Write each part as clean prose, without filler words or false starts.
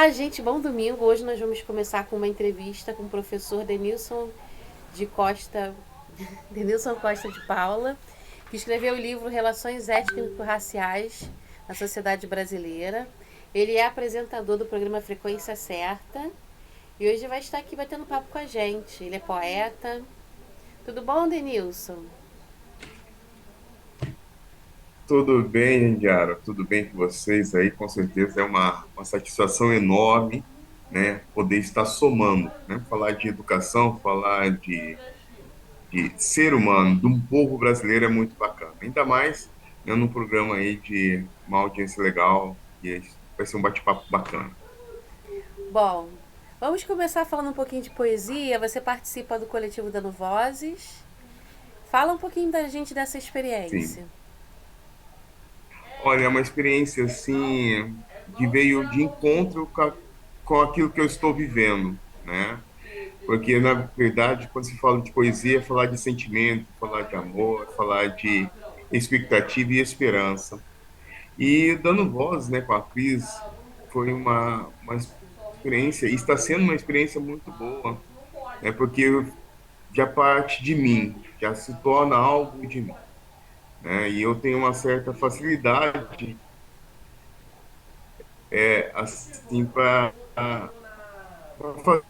Olá, gente, bom domingo. Hoje nós vamos começar com uma entrevista com o professor de Costa, Denilson Costa de Paula, que escreveu o livro Relações Étnico-Raciais na Sociedade Brasileira. Ele é apresentador do programa Frequência Certa e hoje vai estar aqui batendo papo com a gente. Ele é poeta. Tudo bom, Denilson? Tudo bem, Indiara? Tudo bem com vocês aí? Com certeza é uma satisfação enorme, né? Poder estar somando, né? Falar de educação, falar de ser humano, de um povo brasileiro é muito bacana. Ainda mais, né, num programa aí de uma audiência legal e vai ser um bate-papo bacana. Bom, vamos começar falando um pouquinho de poesia. Você participa do coletivo Dando Vozes. Fala um pouquinho da gente dessa Sim. experiência. Olha, é uma experiência assim que veio de encontro com aquilo que eu estou vivendo, né? Porque, na verdade, quando se fala de poesia, é falar de sentimento, falar de amor, falar de expectativa e esperança. E dando voz, né, com a Cris, foi uma experiência, e está sendo uma experiência muito boa, né, porque já parte de mim, já se torna algo de mim, né, e eu tenho uma certa facilidade, assim, para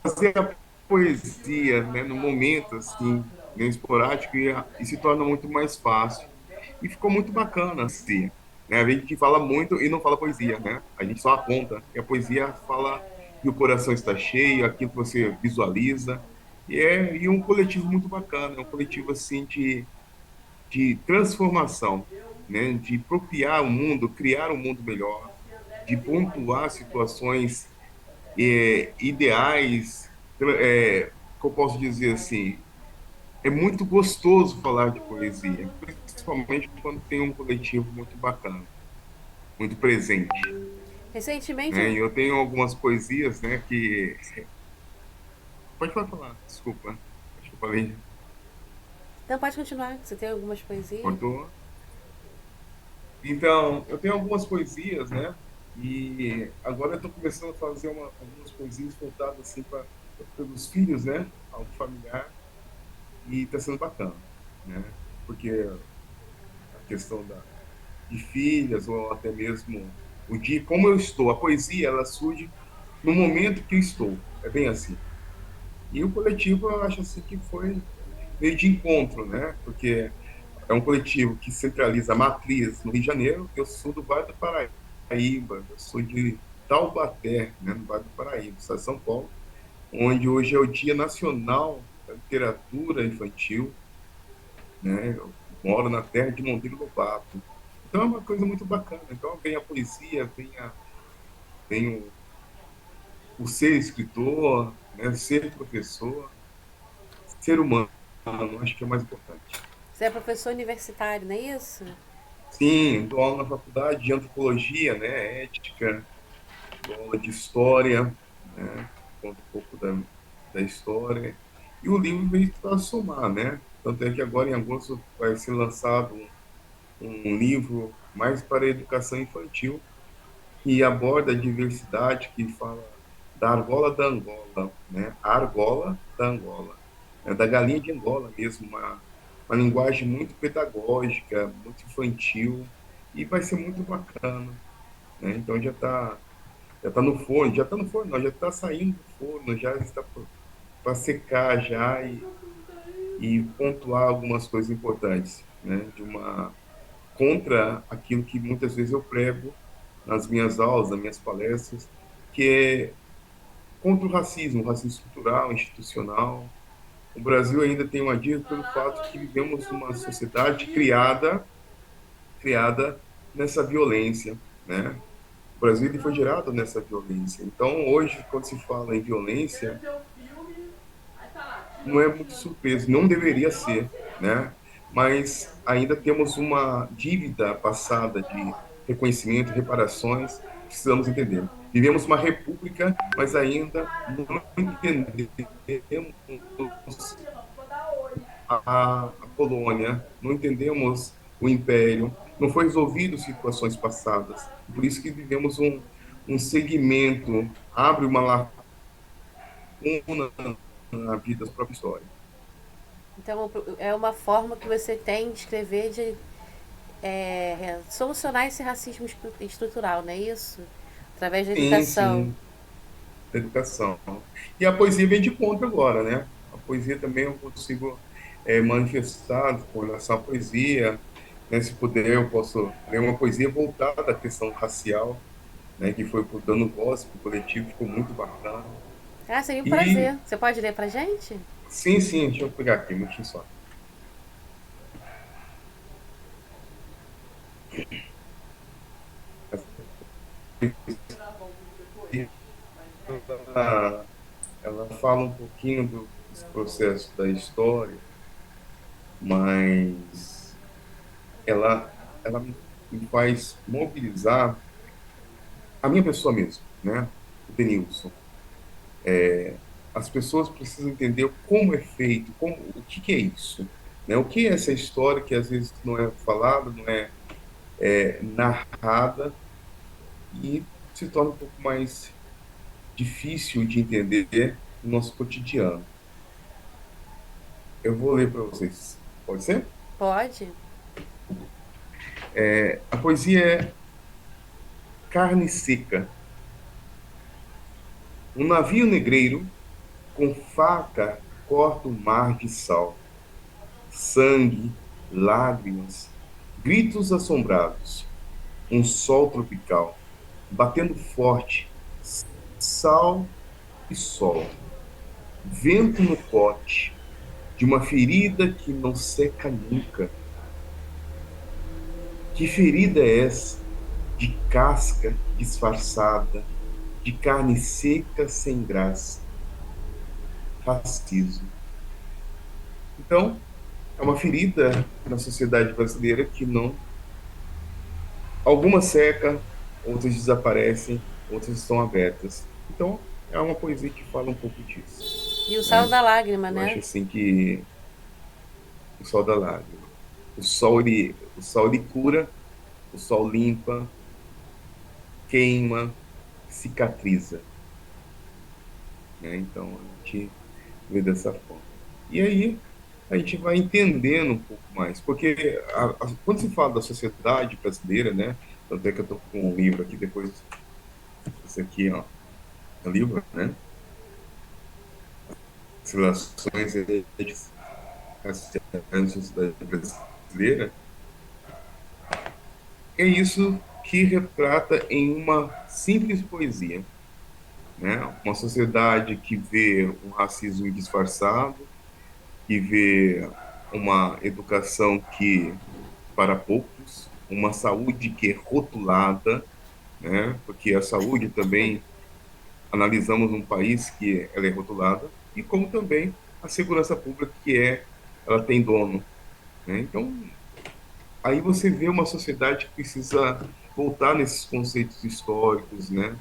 fazer a poesia, né, no momento assim, meio esporádico e se torna muito mais fácil. E ficou muito bacana assim, né? A gente fala muito e não fala poesia, né? A gente só aponta. E a poesia fala que o coração está cheio, aquilo que você visualiza. E um coletivo muito bacana, um coletivo assim de transformação, né? De procriar o mundo, criar um mundo melhor, de pontuar situações ideais, que eu posso dizer assim, é muito gostoso falar de poesia, principalmente quando tem um coletivo muito bacana, muito presente, Recentemente, né? E eu tenho algumas poesias, né, que... Pode falar, desculpa, acho que eu falei, não pode continuar. Você tem algumas poesias? cortou. Então, eu tenho algumas poesias, né? E agora eu estou começando a fazer algumas poesias voltadas assim para pelos filhos, né? Algo familiar. E está sendo bacana, né? Porque a questão de filhas ou até mesmo o dia, como eu estou, a poesia ela surge no momento que eu estou, é bem assim. E o coletivo eu acho assim que foi meio de encontro, né? Porque é um coletivo que centraliza a matriz no Rio de Janeiro. Eu sou do Vale do Paraíba, eu sou de Taubaté, né? No Vale do Paraíba, estado de São Paulo, onde hoje é o Dia Nacional da Literatura Infantil, né? Eu moro na terra de Monteiro Lobato. Então é uma coisa muito bacana. Então vem a poesia, vem o ser escritor, né? Ser professor, ser humano, acho que é o mais importante. Você é professor universitário, não é isso? Sim, dou aula na faculdade de antropologia, né? Ética, dou aula de história, né? Conto um pouco da história. E o livro veio para somar, né? Tanto é que agora em agosto vai ser lançado um livro mais para a educação infantil, que aborda a diversidade, que fala da argola da Angola, né? A argola da Angola, né? Da galinha de Angola mesmo, uma linguagem muito pedagógica, muito infantil, e vai ser muito bacana, né? Então já tá no forno, já está no forno, não, já está saindo do forno, já está para secar já e pontuar algumas coisas importantes, né? De uma contra aquilo que muitas vezes eu prego nas minhas aulas, nas minhas palestras, que é contra o racismo estrutural, institucional. O Brasil ainda tem uma dívida pelo fato que vivemos numa sociedade criada nessa violência, né? O Brasil ele foi gerado nessa violência. Então, hoje, quando se fala em violência, não é muito surpreso, não deveria ser, né? Mas ainda temos uma dívida passada de reconhecimento, reparações, precisamos entender. Vivemos uma república, mas ainda não entendemos a colônia, não entendemos o império, não foi resolvido situações passadas. Por isso que vivemos um segmento, abre uma lacuna na vida da própria história. Então é uma forma que você tem de escrever, de solucionar esse racismo estrutural, não é isso? Através da Sim, educação. sim, da educação. E a poesia vem de conta agora, né? A poesia também eu consigo manifestar com relação à poesia, né? Se puder, eu posso ler uma poesia voltada à questão racial, né? Que foi dando voz para o coletivo, ficou muito bacana. Ah, seria um E prazer. Você pode ler pra gente? sim, sim, deixa eu pegar aqui, um minutinho só. Ela, ela fala um pouquinho desse processo da história, mas ela me faz mobilizar a minha pessoa mesmo, né? O Denilson. As pessoas precisam entender como é feito, o que que é isso, né? O que é essa história que às vezes não é falada, não é narrada e se torna um pouco mais difícil de entender no nosso cotidiano. Eu vou ler para vocês. Pode ser? Pode. A poesia é Carne Seca. Um navio negreiro com faca corta o mar de sal. Sangue, lágrimas, gritos assombrados. Um sol tropical, batendo forte, sal e sol. Vento no pote de uma ferida que não seca nunca. Que ferida é essa? De casca disfarçada, de carne seca sem graça, racismo. Então, é uma ferida na sociedade brasileira que não. Algumas seca, outras desaparecem, outras estão abertas. Então, é uma poesia que fala um pouco disso, E o sal né? da lágrima, Eu acho né? assim que o sol da lágrima. O sol ele cura, o sol limpa, queima, cicatriza, né? Então, a gente vê dessa forma. E aí, a gente vai entendendo um pouco mais, porque quando se fala da sociedade brasileira, né? Tanto é que eu estou com um livro aqui, depois, esse aqui, ó, é o livro, né? As relações raciais na sociedade brasileira, é isso que retrata em uma simples poesia, né? Uma sociedade que vê um racismo disfarçado, que vê uma educação que para poucos, uma saúde que é rotulada, né? Porque a saúde também analisamos um país que ela é rotulada e como também a segurança pública ela tem dono, né? Então aí você vê uma sociedade que precisa voltar nesses conceitos históricos, né?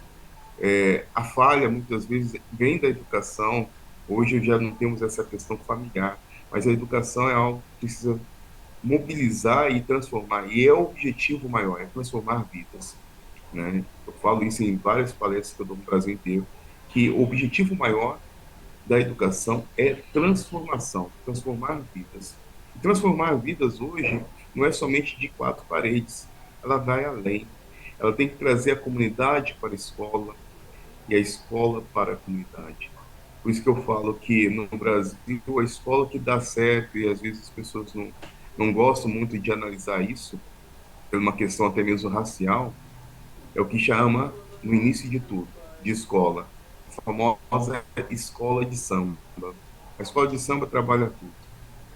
A falha muitas vezes vem da educação. Hoje já não temos essa questão familiar, mas a educação é algo que precisa mobilizar e transformar. E é o objetivo maior, é transformar vidas, né? Eu falo isso em várias palestras que eu dou no Brasil inteiro, que o objetivo maior da educação é transformação, transformar vidas. E transformar vidas hoje não é somente de quatro paredes, ela vai além. Ela tem que trazer a comunidade para a escola e a escola para a comunidade. Por isso que eu falo que no Brasil a escola que dá certo, e às vezes as pessoas não gostam muito de analisar isso, por uma questão até mesmo racial, é o que chama, no início de tudo, de escola. A famosa escola de samba. A escola de samba trabalha tudo.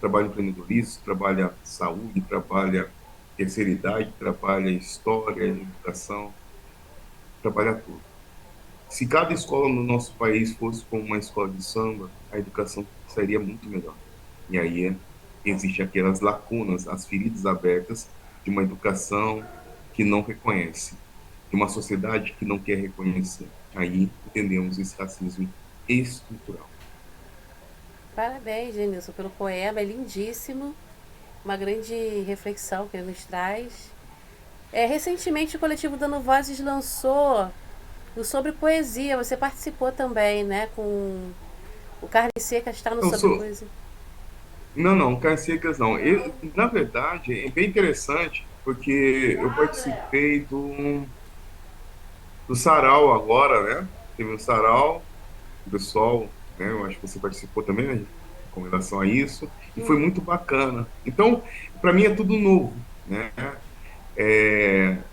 Trabalha empreendedorismo, trabalha saúde, trabalha terceira idade, trabalha história, educação, trabalha tudo. Se cada escola no nosso país fosse como uma escola de samba, a educação seria muito melhor. E aí existem aquelas lacunas, as feridas abertas de uma educação que não reconhece, de uma sociedade que não quer reconhecer. Aí entendemos esse racismo estrutural. Parabéns, Genilson, pelo poema. É lindíssimo. Uma grande reflexão que ele nos traz. Recentemente, o coletivo Dando Vozes lançou O sobre poesia, você participou também, né? Com o Carne Seca está no Eu sobre sou. poesia. Não, não, Canicas não. Na verdade, é bem interessante, porque eu participei do Sarau agora, né? Teve um Sarau, o pessoal, né? Eu acho que você participou também, né? Com relação a isso, e foi muito bacana. Então, para mim é tudo novo, né?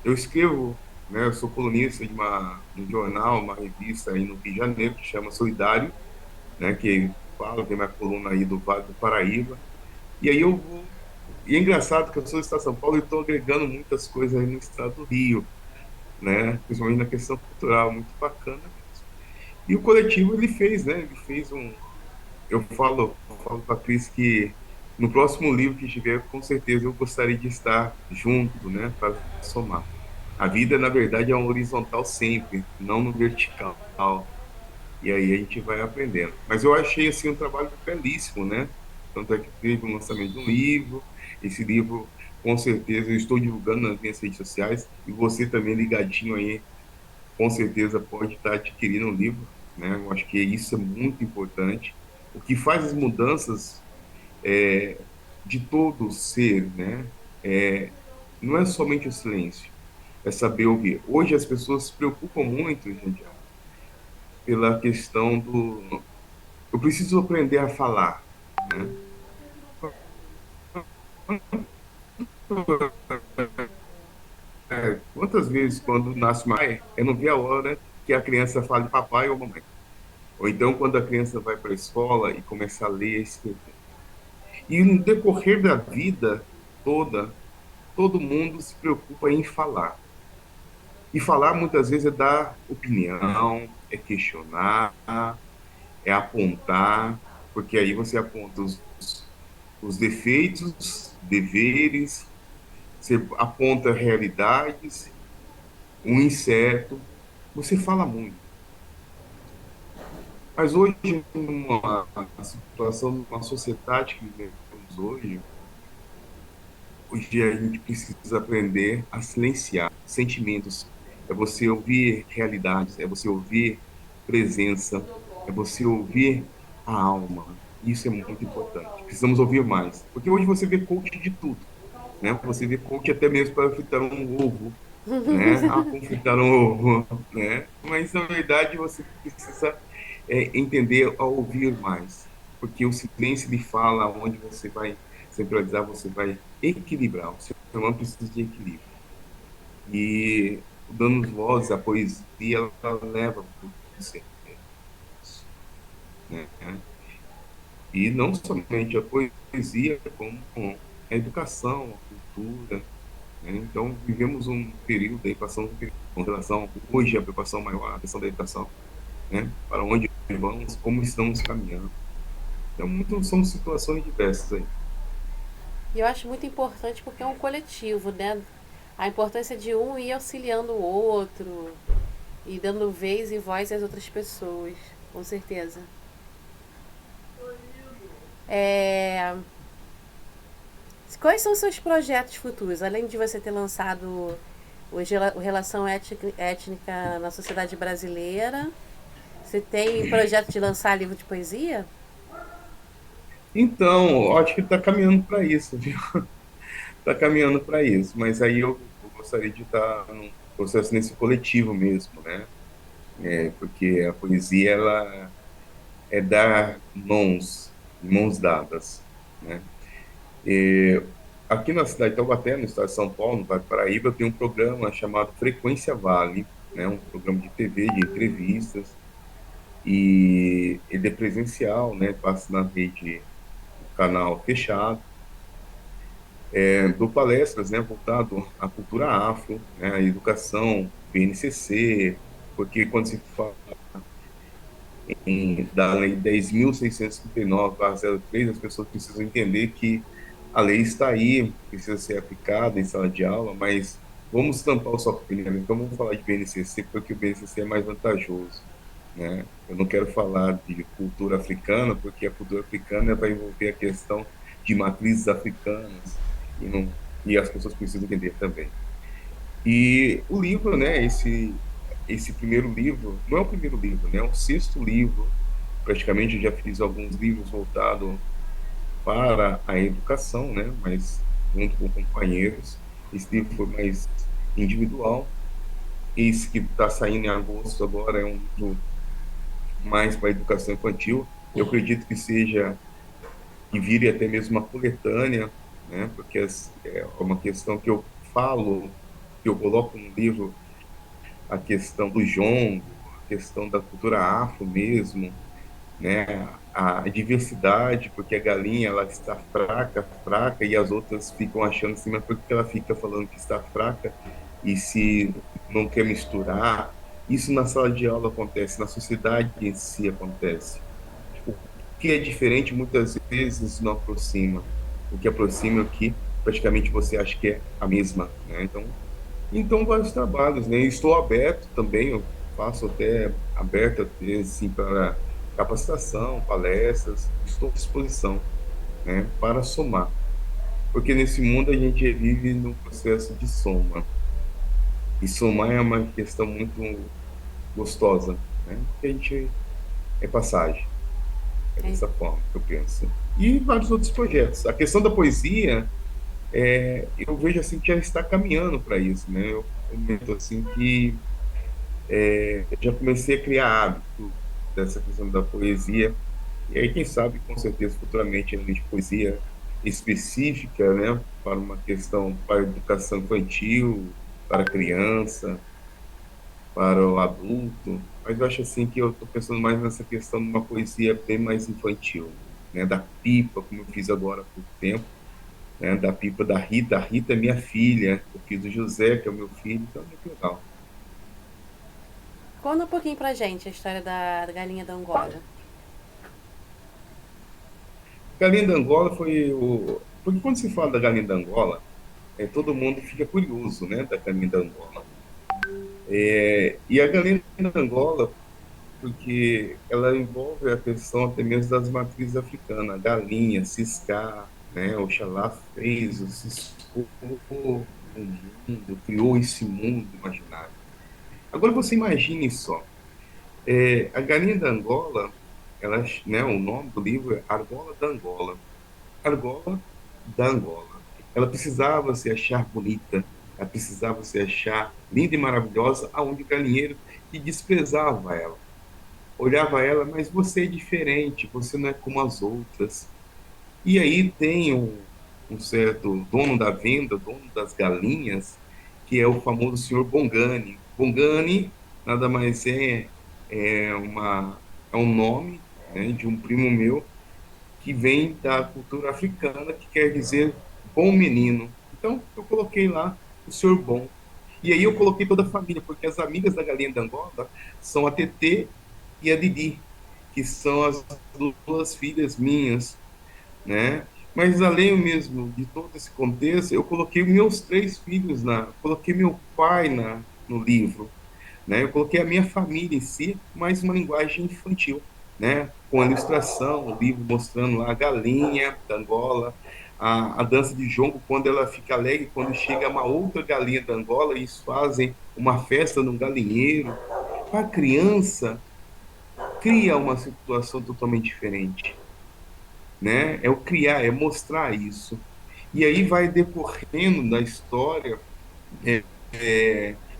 Eu escrevo, né? Eu sou colunista de um jornal, uma revista aí no Rio de Janeiro, que chama Solidário, né? Que fala, tem uma coluna aí do Vale do Paraíba. E aí eu vou. E é engraçado que eu sou do estado de São Paulo e estou agregando muitas coisas aí no estado do Rio, né? Principalmente na questão cultural, muito bacana mesmo. E o coletivo ele fez, né? Ele fez um. Eu falo para a Cris que no próximo livro que tiver, com certeza eu gostaria de estar junto, né? Para somar. A vida, na verdade, é um horizontal sempre, não no vertical. E aí a gente vai aprendendo. Mas eu achei assim um trabalho belíssimo, né? Tanto é que teve o lançamento de um livro. Esse livro, com certeza, eu estou divulgando nas minhas redes sociais. E você também ligadinho aí, com certeza pode estar adquirindo um livro, né? Eu acho que isso é muito importante. O que faz as mudanças de todo ser, né? É, não é somente o silêncio, é saber ouvir. Hoje as pessoas se preocupam muito, gente, pela questão do eu preciso aprender a falar, né? Quantas vezes, quando nasce uma eu não vi a hora que a criança fale papai ou mamãe. Ou então, quando a criança vai para a escola e começa a ler e escrever. E no decorrer da vida toda, todo mundo se preocupa em falar. E falar, muitas vezes, é dar opinião, é questionar, é apontar, porque aí você aponta os defeitos, deveres, você aponta realidades, um incerto, você fala muito. Mas hoje, numa situação, numa sociedade que vivemos hoje a gente precisa aprender a silenciar sentimentos. É você ouvir realidades, é você ouvir presença, é você ouvir a alma. Isso é muito importante. Precisamos ouvir mais. Porque hoje você vê coach de tudo, né? Você vê coach até mesmo para fritar um ovo, né? Ah, como fritar um ovo, né? Mas na verdade você precisa entender a ouvir mais, porque o silêncio ele fala onde você vai centralizar, você vai equilibrar. O ser humano precisa de equilíbrio. E dando voz à poesia, ela leva para o ser, né? E não somente a poesia, como a educação, a cultura, né? Então, vivemos um período aí, passamos um período com relação, hoje a preocupação maior, a questão da educação, né? Para onde vamos, como estamos caminhando. Então, são situações diversas aí. E eu acho muito importante porque é um coletivo, né? A importância de um ir auxiliando o outro e dando vez e voz às outras pessoas, com certeza. É... Quais são os seus projetos futuros? Além de você ter lançado o Relação Étnica na Sociedade Brasileira, você tem projeto de lançar livro de poesia? Então, acho que está caminhando para isso, viu? Está caminhando para isso, mas aí eu gostaria de estar num processo nesse coletivo mesmo, né? Porque a poesia, ela é dar mãos dadas, né? E aqui na cidade de Taubaté, no estado de São Paulo, no Vale do Paraíba, tem um programa chamado Frequência Vale, né? Um programa de TV, de entrevistas, e ele é presencial, né? Passa na rede, canal fechado, dou palestras, né, voltado à cultura afro, né, à educação, BNCC, porque quando se fala da Lei 10.639/03, as pessoas precisam entender que a lei está aí, precisa ser aplicada em sala de aula, mas vamos tampar o sol com peneira. Então vamos falar de BNCC, porque o BNCC é mais vantajoso, né? Eu não quero falar de cultura africana, porque a cultura africana vai envolver a questão de matrizes africanas, e, não, e as pessoas precisam entender também. E o livro, né, esse primeiro livro, não é o primeiro livro, né? É o sexto livro. Praticamente eu já fiz alguns livros voltados para a educação, né? Mas junto com companheiros. Esse livro foi mais individual. Esse que está saindo em agosto agora é um livro mais para a educação infantil. Eu acredito que seja, que vire até mesmo uma coletânea, né? Porque é uma questão que eu falo, que eu coloco no livro, a questão do jongo, a questão da cultura afro mesmo, né? A diversidade, porque a galinha ela está fraca, fraca, e as outras ficam achando assim, mas por que ela fica falando que está fraca e se não quer misturar? Isso na sala de aula acontece, na sociedade em si acontece. O que é diferente muitas vezes não aproxima. O que aproxima é o que praticamente você acha que é a mesma, né? Então, vários trabalhos, né? Estou aberto também, eu faço até aberto assim, para capacitação, palestras, estou à disposição, né? Para somar. Porque nesse mundo a gente vive num processo de soma. E somar é uma questão muito gostosa, né? Porque a gente é passagem. É É, dessa forma que eu penso. E vários outros projetos. A questão da poesia, eu vejo assim que já está caminhando para isso, né? Eu comento assim que já comecei a criar hábito dessa questão da poesia. E aí, quem sabe, com certeza, futuramente, além de poesia específica, né, para uma questão para a educação infantil, para a criança, para o adulto. Mas eu acho assim que eu estou pensando mais nessa questão de uma poesia bem mais infantil, né, da pipa, como eu fiz agora há pouco tempo, né, da pipa da Rita. A Rita é minha filha, eu fiz o José, que é o meu filho, então é muito legal. conta um pouquinho pra gente a história da galinha da Angola. Galinha da Angola foi o. Porque quando se fala da galinha da Angola, todo mundo fica curioso, né, da galinha da Angola. E a galinha da Angola, porque ela envolve a questão até mesmo das matrizes africanas, a galinha, ciscar, né, Oxalá fez, ciscou o mundo, criou esse mundo imaginário. Agora você imagine só, a galinha da Angola, ela, né, o nome do livro é Argola da Angola. Argola da Angola. Ela precisava se achar bonita, ela precisava se achar linda e maravilhosa, aonde o galinheiro que desprezava ela. Olhava ela, mas você é diferente, você não é como as outras. E aí tem um certo dono da venda, dono das galinhas, que é o famoso senhor Bongani. Bongani nada mais é, uma, é um nome, né, de um primo meu que vem da cultura africana, que quer dizer bom menino. Então, eu coloquei lá o senhor bom. E aí eu coloquei toda a família, porque as amigas da galinha da Angola são a Tetê e a Didi, que são as duas filhas minhas, né? Mas além mesmo de todo esse contexto, eu coloquei meus três filhos coloquei meu pai no livro, né? Eu coloquei a minha família em si, mas uma linguagem infantil, né? Com a ilustração, o livro mostrando lá a galinha da Angola, a dança de jongo, quando ela fica alegre, quando chega uma outra galinha da Angola, e eles fazem uma festa num galinheiro. Para a criança, cria uma situação totalmente diferente, né? É o criar, é mostrar isso. E aí vai decorrendo da história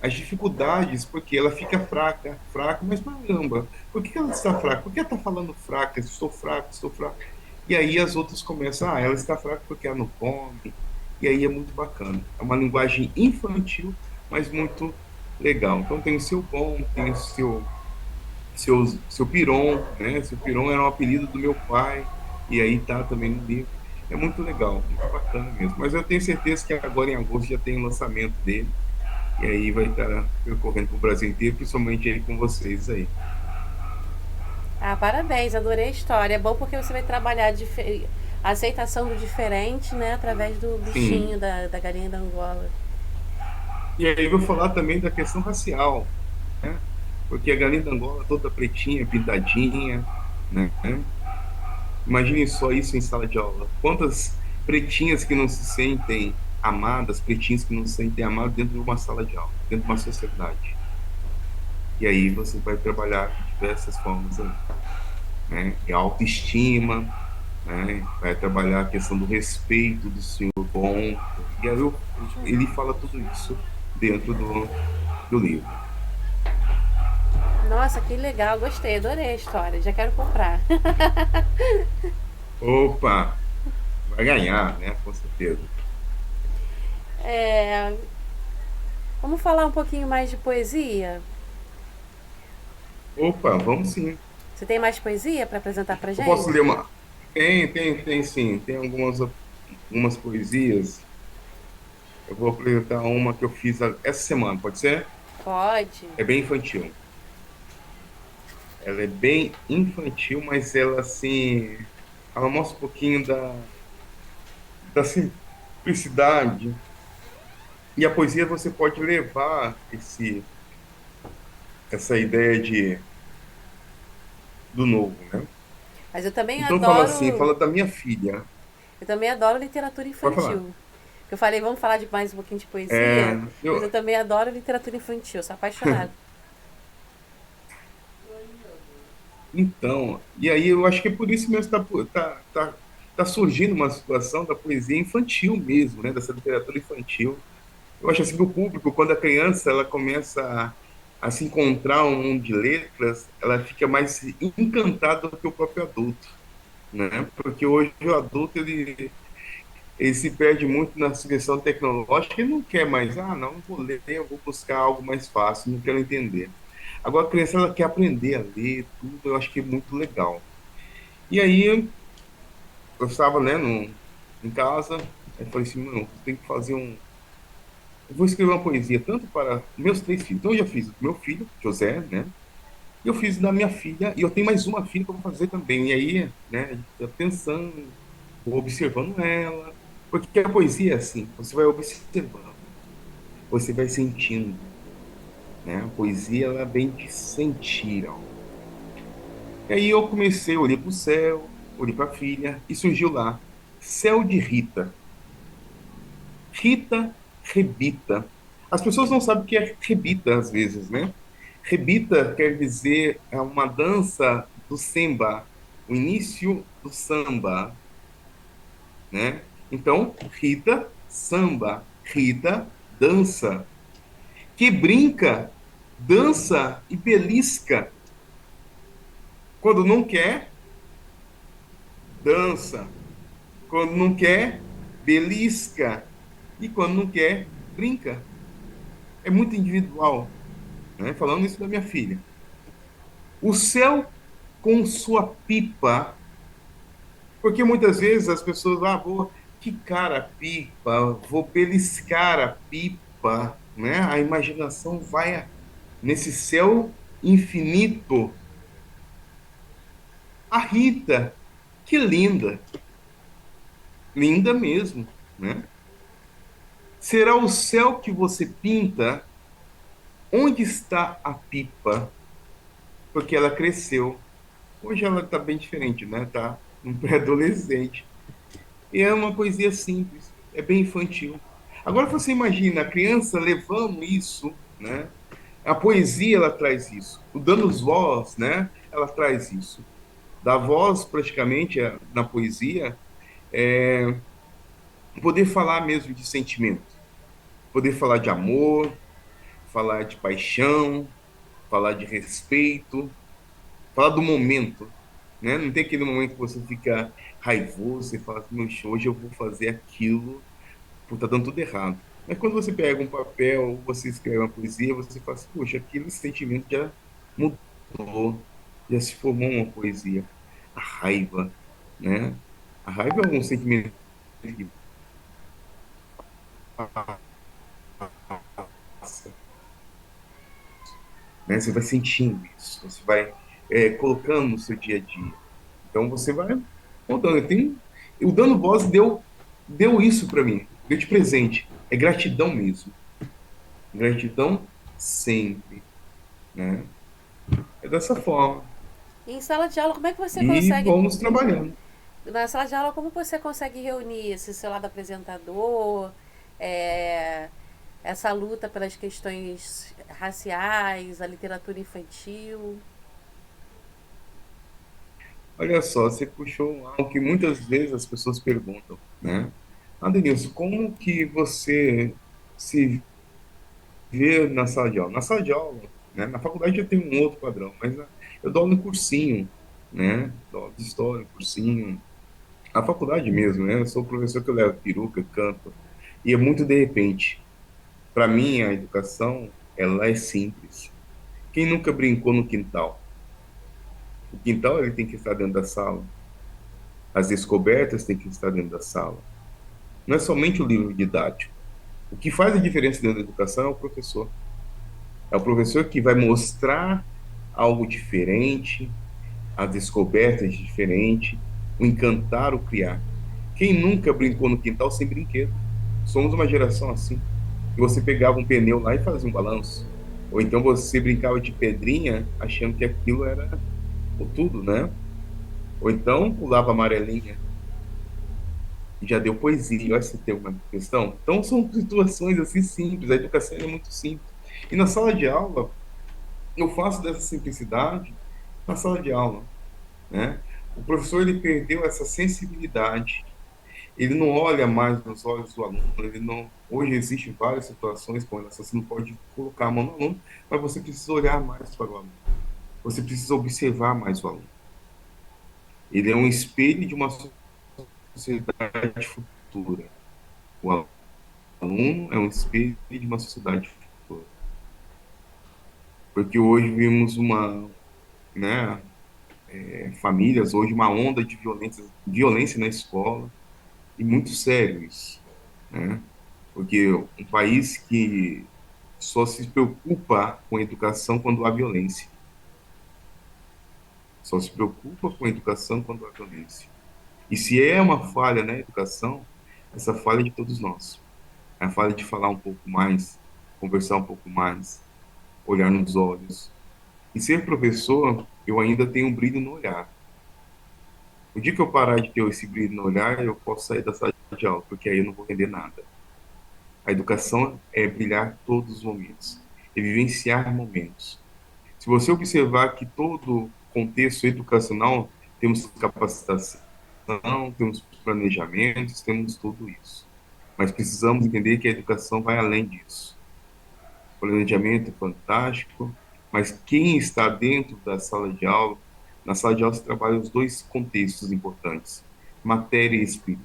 as dificuldades, porque ela fica fraca, fraca, mas caramba, por que ela está fraca? Por que ela está falando fraca? Estou fraca, estou fraca. E aí as outras começam, ela está fraca porque ela não come. E aí é muito bacana. É uma linguagem infantil, mas muito legal. Então tem o seu bom, tem o seu Piron, né? Seu Piron era um apelido do meu pai, e aí tá também no livro. É muito legal, muito bacana mesmo. Mas eu tenho certeza que agora em agosto já tem o lançamento dele. E aí vai estar percorrendo para o Brasil inteiro, principalmente aí com vocês aí. Ah, parabéns, adorei a história. É bom porque você vai trabalhar a aceitação do diferente, né, através do Sim. bichinho da galinha da Angola. E aí eu vou falar também da questão racial, né? Porque a galinha da Angola toda pretinha, pintadinha, né? Imaginem só isso em sala de aula. Quantas pretinhas que não se sentem amadas, pretinhos que não se sentem amados dentro de uma sala de aula, dentro de uma sociedade. E aí você vai trabalhar de diversas formas ali, né? E a autoestima, né? Vai trabalhar a questão do respeito do seu bom. E aí ele fala tudo isso dentro do livro. Nossa, que legal, gostei, adorei a história, já quero comprar. Opa, vai ganhar, né? Com certeza. É, vamos falar um pouquinho mais de poesia? Opa, vamos sim. Você tem mais poesia para apresentar pra Eu posso gente? ler uma. Tem sim. Tem algumas poesias. Eu vou apresentar uma que eu fiz essa semana, pode ser? Pode. É bem infantil. Ela é bem infantil, mas ela, assim, ela mostra um pouquinho da simplicidade. E a poesia você pode levar essa ideia do novo, né? Mas eu também Então fala assim, adoro, fala da minha filha. eu também adoro literatura Pode falar. infantil. Eu falei, vamos falar de mais um pouquinho de É, poesia, mas eu eu, também adoro literatura infantil, sou apaixonada. então, e aí eu acho que é por isso mesmo que tá surgindo uma situação da poesia infantil mesmo, né? Dessa literatura infantil. Eu acho assim que o público, quando a criança ela começa a se encontrar um mundo de letras, ela fica mais encantada do que o próprio adulto, né? Porque hoje o adulto ele se perde muito na questão tecnológica e não quer mais, não vou ler, eu vou buscar algo mais fácil, não quero entender. Agora a criança ela quer aprender a ler tudo, eu acho que é muito legal. E aí eu estava, né, em casa, aí falei assim, mano, tem que fazer eu vou escrever uma poesia tanto para meus três filhos. Então eu já fiz do meu filho, José, né? E eu fiz da minha filha, e eu tenho mais uma filha que eu vou fazer também. E aí, né, a gente tá pensando, vou observando ela, porque a poesia é assim, você vai observando, você vai sentindo, né? A poesia ela vem de sentir algo. E aí eu comecei, olhei para o céu, olhei para a filha e surgiu lá, Céu de Rita. Rita Rebita. As pessoas não sabem o que é rebita às vezes, né? Rebita quer dizer é uma dança do samba, o início do samba, né? Então, Rita, samba, Rita, dança, que brinca, dança e belisca. Quando não quer, dança. Quando não quer, belisca. E quando não quer, brinca. É muito individual, né? Falando isso da minha filha. O céu com sua pipa, porque muitas vezes as pessoas, vou quicar a pipa, vou beliscar a pipa, né? A imaginação vai nesse céu infinito. A Rita, que linda, linda mesmo, né? Será o céu que você pinta? Onde está a pipa? Porque ela cresceu. Hoje ela está bem diferente, né? Tá um pré-adolescente. E é uma poesia simples, é bem infantil. Agora você imagina a criança levando isso, né? A poesia ela traz isso. O dando voz, né? Ela traz isso. Da voz praticamente na poesia é poder falar mesmo de sentimento, poder falar de amor, falar de paixão, falar de respeito, falar do momento, né? Não tem aquele momento que você fica raivoso e fala assim, "Meu, hoje eu vou fazer aquilo por tá dando tudo errado." Mas quando você pega um papel, você escreve uma poesia, você fala assim, poxa, aquele sentimento já mudou, já se formou uma poesia. A raiva, né? A raiva é um sentimento que passa, né? Você vai sentindo isso, você vai colocando no seu dia a dia. Então você vai mudando. O Dano Voz deu isso para mim, deu de presente. É gratidão mesmo. Gratidão sempre, né? É dessa forma. E em sala de aula, como é que você E consegue. vamos trabalhando. Na sala de aula, como você consegue reunir esse seu lado apresentador, é, essa luta pelas questões raciais, a literatura infantil? Olha só, você puxou algo que muitas vezes as pessoas perguntam, né? Ah, Denilson, como que você se vê na sala de aula? Na sala de aula, né? Na faculdade eu tenho um outro padrão, mas eu dou aula em cursinho, né? Dou aula de história, cursinho. A faculdade mesmo, né? Eu sou professor que eu levo peruca, canto, e é muito de repente. Para mim, a educação, ela é simples. Quem nunca brincou no quintal? O quintal, ele tem que estar dentro da sala. As descobertas têm que estar dentro da sala. Não é somente o livro didático. O que faz a diferença dentro da educação é o professor. É o professor que vai mostrar algo diferente, as descobertas diferentes, o encantar, o criar. Quem nunca brincou no quintal sem brinquedo? Somos uma geração assim. Que você pegava um pneu lá e fazia um balanço. Ou então você brincava de pedrinha achando que aquilo era o tudo, né? Ou então pulava amarelinha e já deu poesia. Olha se tem uma questão. Então são situações assim simples. A educação é muito simples. E na sala de aula, eu faço dessa simplicidade na sala de aula, né? O professor ele perdeu essa sensibilidade. Ele não olha mais nos olhos do aluno. Ele não. Hoje existem várias situações com essa. Você não pode colocar a mão no aluno, mas você precisa olhar mais para o aluno. Você precisa observar mais o aluno. Ele é um espelho de uma sociedade futura. O aluno é um espelho de uma sociedade futura. Porque hoje vimos uma, né, famílias, hoje uma onda de violência na escola, e muito sério isso, né? Porque um país que só se preocupa com a educação quando há violência, só se preocupa com a educação quando há violência. E se é uma falha na educação, essa falha é de todos nós. É a falha de falar um pouco mais, conversar um pouco mais, olhar nos olhos. E ser professor, eu ainda tenho um brilho no olhar. O dia que eu parar de ter esse brilho no olhar, eu posso sair da sala de aula, porque aí eu não vou entender nada. A educação é brilhar todos os momentos, é vivenciar momentos. Se você observar que todo contexto educacional, temos capacitação, temos planejamentos, temos tudo isso. Mas precisamos entender que a educação vai além disso. O planejamento é fantástico, mas quem está dentro da sala de aula, na sala de aula se trabalha os dois contextos importantes, matéria e espírito.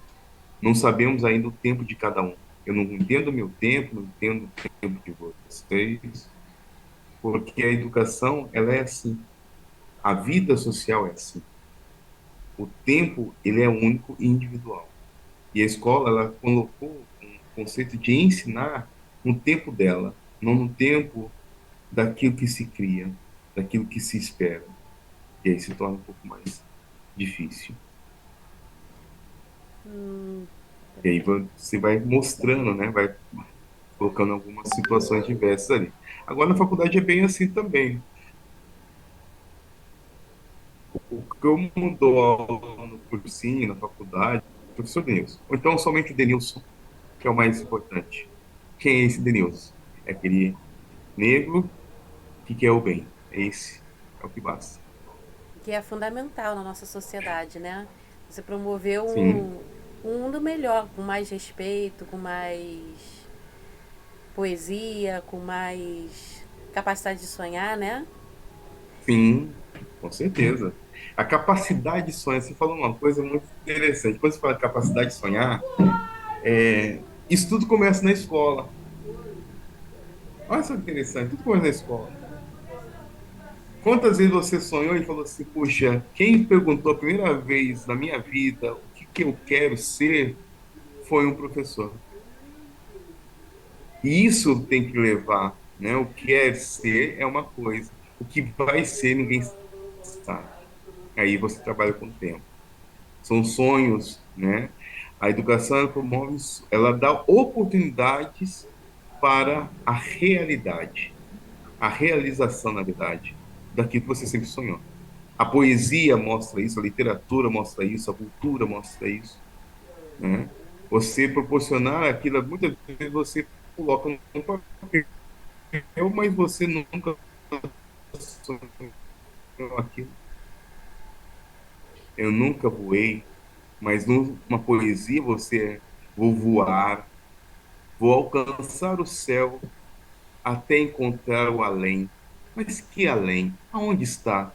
Não sabemos ainda o tempo de cada um. Eu não entendo o meu tempo, não entendo o tempo de vocês, porque a educação, ela é assim. A vida social é assim. O tempo, ele é único e individual. E a escola, ela colocou um conceito de ensinar no tempo dela, não no tempo daquilo que se cria, daquilo que se espera. E aí se torna um pouco mais difícil. E aí você vai mostrando, né? Vai colocando algumas situações diversas ali. Agora na faculdade é bem assim também. O que eu mudou aula no cursinho, na faculdade, professor Denilson. Ou então somente o Denilson, que é o mais importante. Quem é esse Denilson? É aquele negro que quer o bem. É esse. É o que basta. Que é fundamental na nossa sociedade, né? Você promoveu Sim, um mundo melhor, com mais respeito, com mais poesia, com mais capacidade de sonhar, né? sim, com certeza. A capacidade de sonhar, você falou uma coisa muito interessante. Quando você fala de capacidade de sonhar, isso tudo começa na escola. Olha só que interessante, tudo começa na escola. Quantas vezes você sonhou e falou assim, puxa, quem perguntou a primeira vez na minha vida o que que eu quero ser foi um professor. E isso tem que levar, né? O que é ser é uma coisa, o que vai ser ninguém sabe. Aí você trabalha com o tempo. São sonhos, né? A educação ela promove, ela dá oportunidades para a realidade, a realização, na verdade, daquilo que você sempre sonhou. A poesia mostra isso, a literatura mostra isso, a cultura mostra isso, né? Você proporcionar aquilo, muitas vezes você coloca no papel, mas você nunca sonhou aquilo. Eu nunca voei, mas numa poesia vou voar, vou alcançar o céu até encontrar o além. Mas que além? Aonde está?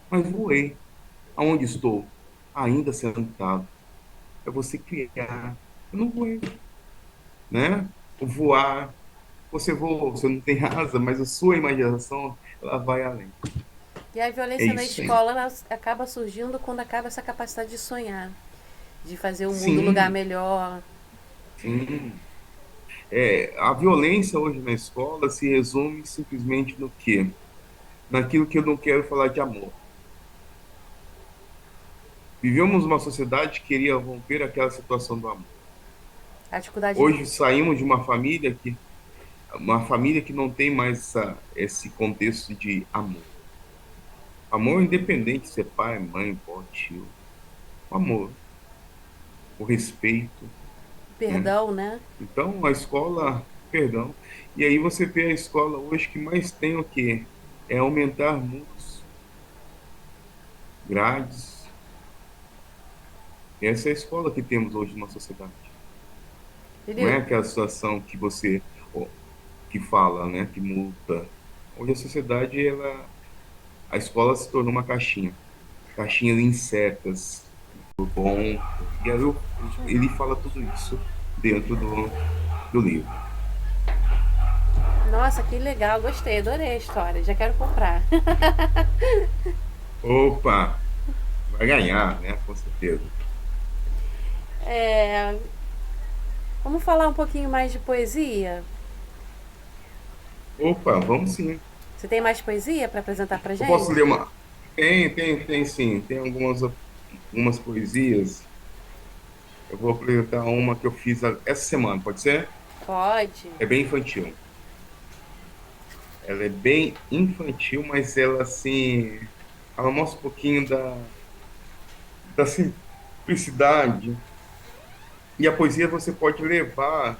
Mas voei. Aonde estou? Ainda sentado. É você criar. Eu não voei, né? O voar. Você voa, você não tem asa, mas a sua imaginação, ela vai além. E a É violência na isso aí. escola ela acaba surgindo quando acaba essa capacidade de sonhar, de fazer o mundo um lugar Sim, melhor. sim. A violência hoje na escola se resume simplesmente no quê? Naquilo que eu não quero falar de amor. Vivemos uma sociedade que queria romper aquela situação do amor. A dificuldade de. Hoje saímos de uma família que não tem mais esse contexto de amor. Amor independente de ser pai, mãe, avó, tio. O amor, o respeito, né? Perdão, né? Então, a escola, perdão, e aí você vê a escola hoje que mais tem o quê? É aumentar muros, grades. Essa é a escola que temos hoje na sociedade. Não é Entendeu? aquela situação que você, ó, que fala, né, que multa. Hoje a sociedade, a escola se tornou uma caixinha de insetas, do bom. E aí ele fala tudo isso dentro do livro. Nossa, que legal, gostei, adorei a história, já quero comprar. Opa, vai ganhar, né? Com certeza. É, vamos falar um pouquinho mais de poesia? Opa, vamos sim. Você tem mais poesia para apresentar pra Eu posso gente? ler uma. Tem sim. Tem algumas poesias. Eu vou apresentar uma que eu fiz essa semana, pode ser? Pode. É bem infantil. Ela é bem infantil, mas ela, assim, ela mostra um pouquinho da simplicidade. E a poesia você pode levar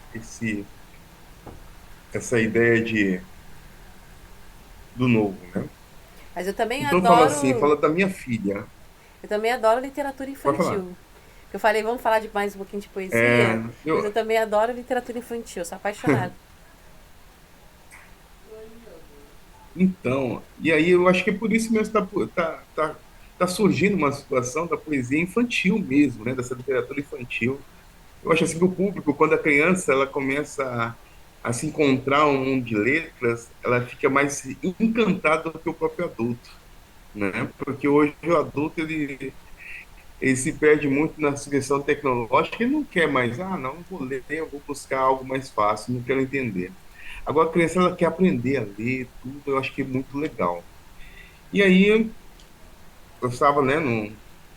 essa ideia do novo, né? Mas eu também Então fala assim, adoro. fala da minha filha. Eu também adoro literatura Pode falar. infantil. Eu falei, vamos falar de mais um pouquinho de É, poesia, mas eu eu, também adoro literatura infantil, sou apaixonada. Então, e aí eu acho que é por isso mesmo que tá surgindo uma situação da poesia infantil mesmo, né? Dessa literatura infantil. Eu acho assim que o público, quando a criança ela começa a se encontrar um mundo de letras, ela fica mais encantada do que o próprio adulto, né? Porque hoje o adulto ele se perde muito na questão tecnológica e não quer mais, não vou ler, eu vou buscar algo mais fácil, não quero entender. Agora a criança ela quer aprender a ler tudo, eu acho que é muito legal. E aí eu estava, né,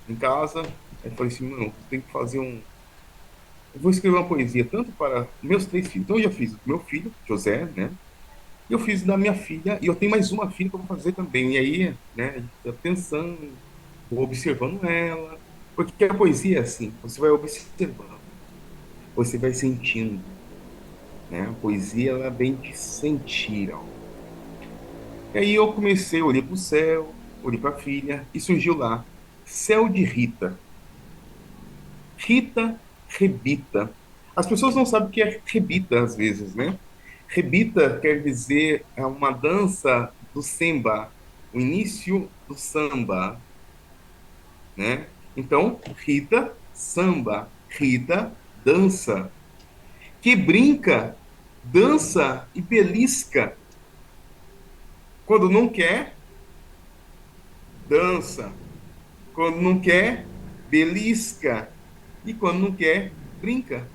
em casa, aí falei assim, mano, eu tenho que fazer eu vou escrever uma poesia tanto para meus três filhos. Então eu já fiz do meu filho, José, né? E eu fiz da minha filha, e eu tenho mais uma filha que eu vou fazer também. E aí, né, a gente tá pensando, vou observando ela, porque a poesia é assim, você vai observando, você vai sentindo, né? A poesia ela vem de sentir algo. E aí eu comecei, olhei para o céu, olhei para a filha e surgiu lá, Céu de Rita. Rita rebita. As pessoas não sabem o que é rebita às vezes, né? Rebita quer dizer é uma dança do samba, o início do samba, né? Então, Rita, samba, Rita, dança, que brinca, dança e belisca. Quando não quer, dança. Quando não quer, belisca. E quando não quer, brinca.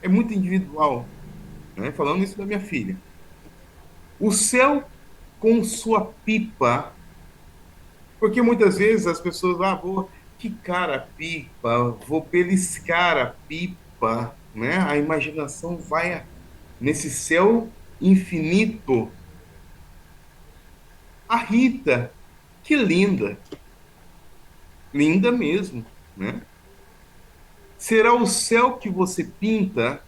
É muito individual, né? Falando isso da minha filha. O céu com sua pipa, porque muitas vezes as pessoas, vou quicar a pipa, vou beliscar a pipa, né? A imaginação vai nesse céu infinito. A Rita, que linda, linda mesmo, né? Será o céu que você pinta?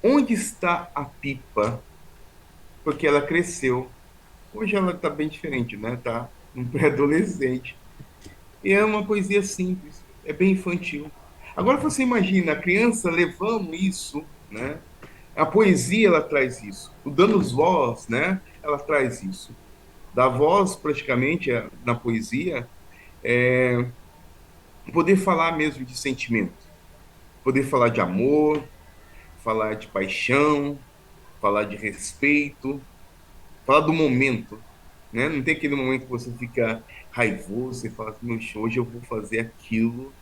Onde está a pipa? porque ela cresceu. Hoje ela está bem diferente, né? Tá um pré-adolescente. E é uma poesia simples, é bem infantil. Agora você imagina a criança levando isso, né? A poesia ela traz isso. O dando voz, né? Ela traz isso. Da voz praticamente na poesia, é poder falar mesmo de sentimento, poder falar de amor, falar de paixão, falar de respeito, falar do momento, né? Não tem aquele momento que você fica raivoso e fala assim, "Meu, hoje eu vou fazer aquilo,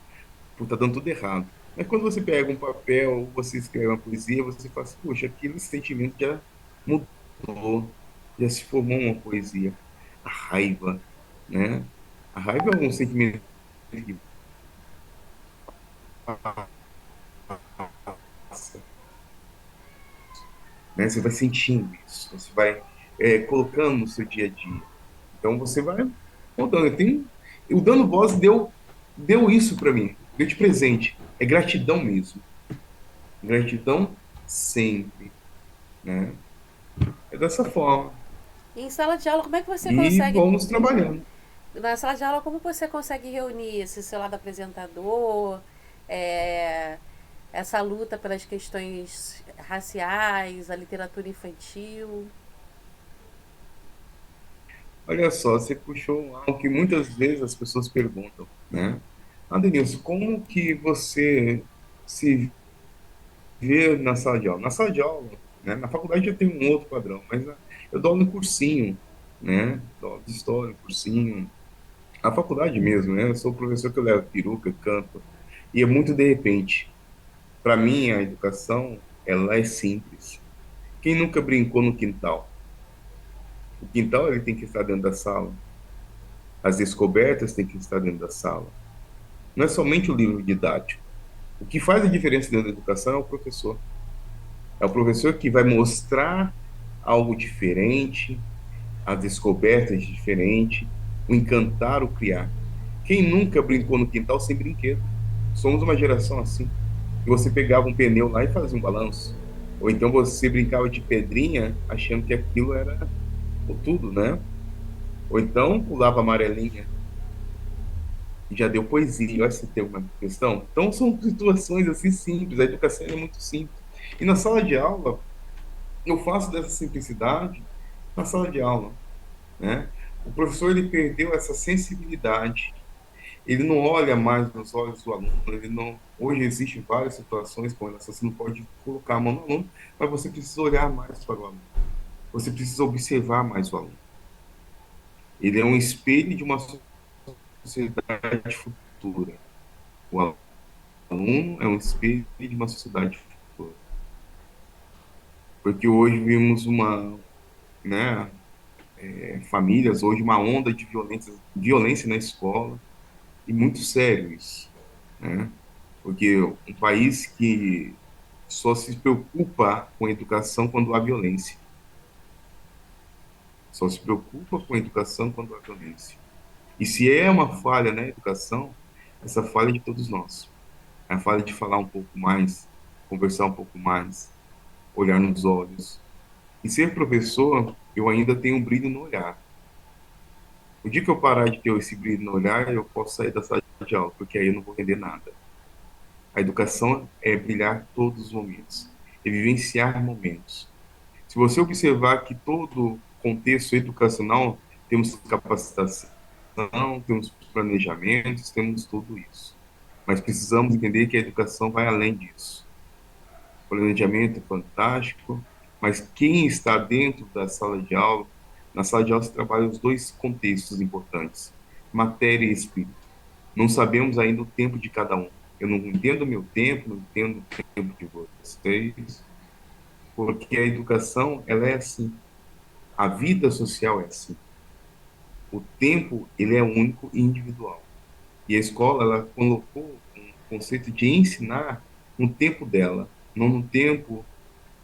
porque tá dando tudo errado." Mas quando você pega um papel, você escreve uma poesia, você fala assim, poxa, aquele sentimento já mudou, já se formou uma poesia. A raiva, né? A raiva é um sentimento que passa, né? Você vai sentindo isso, você vai colocando no seu dia a dia. Então você vai mudando. O Dando Voz deu isso para mim, deu de presente. É gratidão mesmo. Gratidão sempre, né? É dessa forma. E em sala de aula, como é que você E consegue. vamos trabalhando. Na sala de aula, como você consegue reunir esse seu lado apresentador, é, essa luta pelas questões raciais, a literatura infantil? Olha só, você puxou algo que muitas vezes as pessoas perguntam, né? Ah, Denilson, como que você se vê na sala de aula? Na sala de aula, né? Na faculdade eu tenho um outro padrão, mas eu dou aula em cursinho, né? Dou aula de história, cursinho. Na faculdade mesmo, né? Eu sou o professor que eu levo peruca, canto. E é muito de repente. Para mim, a educação, ela é simples. Quem nunca brincou no quintal? O quintal, ele tem que estar dentro da sala. As descobertas têm que estar dentro da sala. Não é somente o livro didático. O que faz a diferença dentro da educação é o professor. É o professor que vai mostrar algo diferente, as descobertas diferentes, o encantar, o criar. Quem nunca brincou no quintal sem brinquedo? Somos uma geração assim. E você pegava um pneu lá e fazia um balanço. Ou então você brincava de pedrinha achando que aquilo era o tudo, né? Ou então pulava amarelinha e já deu poesia. Olha se tem uma questão. Então são situações assim simples. A educação é muito simples. E na sala de aula, eu faço dessa simplicidade na sala de aula, né? O professor ele perdeu essa sensibilidade. Ele não olha mais nos olhos do aluno, ele não. Hoje existem várias situações com essa, você não pode colocar a mão no aluno, mas você precisa olhar mais para o aluno. Você precisa observar mais o aluno. Ele é um espelho de uma sociedade futura. O aluno é um espelho de uma sociedade futura. Porque hoje vimos né, famílias, hoje uma onda de violência na escola, e muito sério isso, né? Porque um país que só se preocupa com a educação quando há violência. Só se preocupa com a educação quando há violência. E se é uma falha na educação, essa falha é de todos nós. É a falha de falar um pouco mais, conversar um pouco mais, olhar nos olhos. E ser professor, eu ainda tenho um brilho no olhar. O dia que eu parar de ter esse brilho no olhar, eu posso sair da sala de aula, porque aí eu não vou entender nada. A educação é brilhar todos os momentos, é vivenciar momentos. Se você observar que todo contexto educacional, temos capacitação, temos planejamentos, temos tudo isso. Mas precisamos entender que a educação vai além disso. O planejamento é fantástico, mas quem está dentro da sala de aula, na sala de aula se trabalha os dois contextos importantes, matéria e espírito. Não sabemos ainda o tempo de cada um. Eu não entendo o meu tempo, não entendo o tempo de vocês, porque a educação, ela é assim. A vida social é assim. O tempo, ele é único e individual. E a escola, ela colocou um conceito de ensinar no tempo dela, não no tempo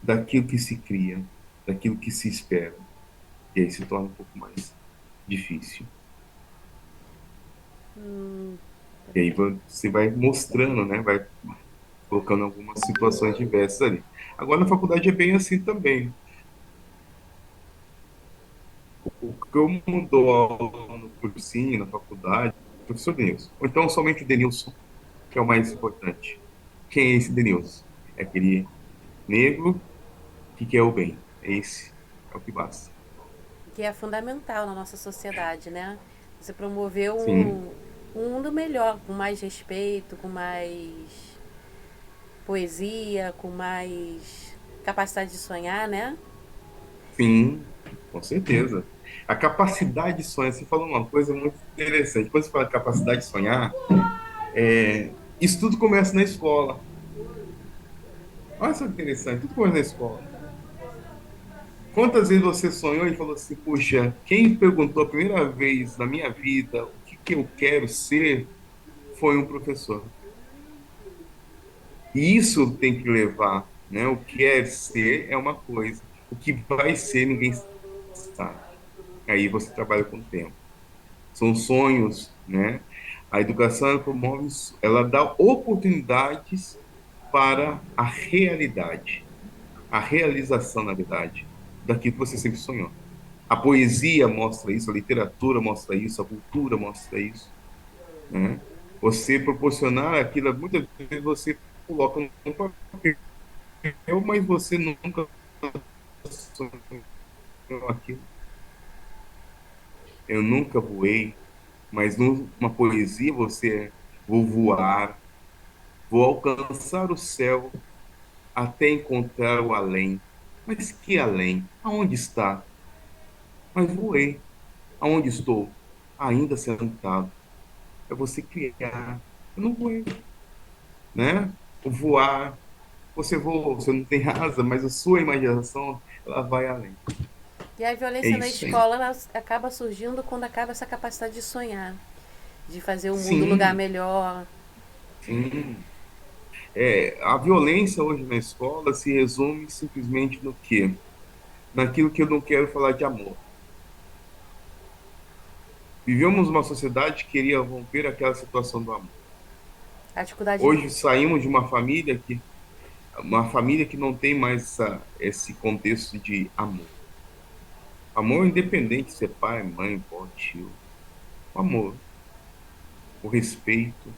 daquilo que se cria, daquilo que se espera. E aí se torna um pouco mais difícil. E aí você vai mostrando, né? Vai colocando algumas situações diversas ali. Agora, na faculdade é bem assim também. O que eu mudou aula no cursinho, na faculdade, o professor Denilson. Ou então somente o Denilson, que é o mais importante. Quem é esse Denilson? É aquele negro que quer o bem. É esse. É o que basta. Que é fundamental na nossa sociedade, né? Você promoveu Sim, um mundo melhor, com mais respeito, com mais poesia, com mais capacidade de sonhar, né? sim, com certeza. A capacidade de sonhar, você falou uma coisa muito interessante. Quando você fala capacidade de sonhar, isso tudo começa na escola. Olha só que interessante, tudo começa na escola. Quantas vezes você sonhou e falou assim, puxa, quem perguntou a primeira vez na minha vida o que que eu quero ser foi um professor. E isso tem que levar, né? O que é ser é uma coisa, o que vai ser ninguém sabe. Aí você trabalha com o tempo. São sonhos, né? A educação ela promove, ela dá oportunidades para a realidade, a realização, na verdade, daquilo que você sempre sonhou. A poesia mostra isso, a literatura mostra isso, a cultura mostra isso, né? Você proporcionar aquilo, muitas vezes você coloca um papel, mas você nunca sonhou aquilo. Eu nunca voei, mas numa poesia você vou voar, vou alcançar o céu até encontrar o além. Mas que além? Aonde está? Mas voei. Aonde estou? Ainda sentado. É você criar. Eu não voei, né? O voar, você voa, você não tem asa, mas a sua imaginação, ela vai além. E a É violência na isso aí. escola ela acaba surgindo quando acaba essa capacidade de sonhar, de fazer o mundo um lugar Sim, melhor. sim. A violência hoje na escola se resume simplesmente no quê? Naquilo que eu não quero falar de amor. Vivemos uma sociedade que queria romper aquela situação do amor. A dificuldade de. Hoje saímos de uma família que não tem mais esse contexto de amor. Amor independente de ser pai, mãe, avó, tio. O amor, o respeito,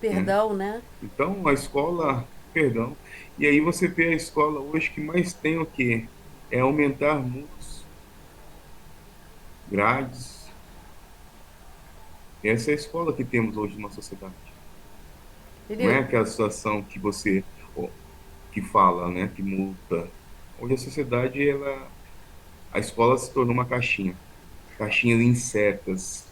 né? Perdão, né? Então, a escola, perdão, e aí você vê a escola hoje que mais tem o quê? É aumentar muros, grades. Essa é a escola que temos hoje na sociedade. Não é Entendeu? aquela situação que você, ó, que fala, né, que multa. Hoje a sociedade, a escola se tornou uma caixinha, caixinha de insetas,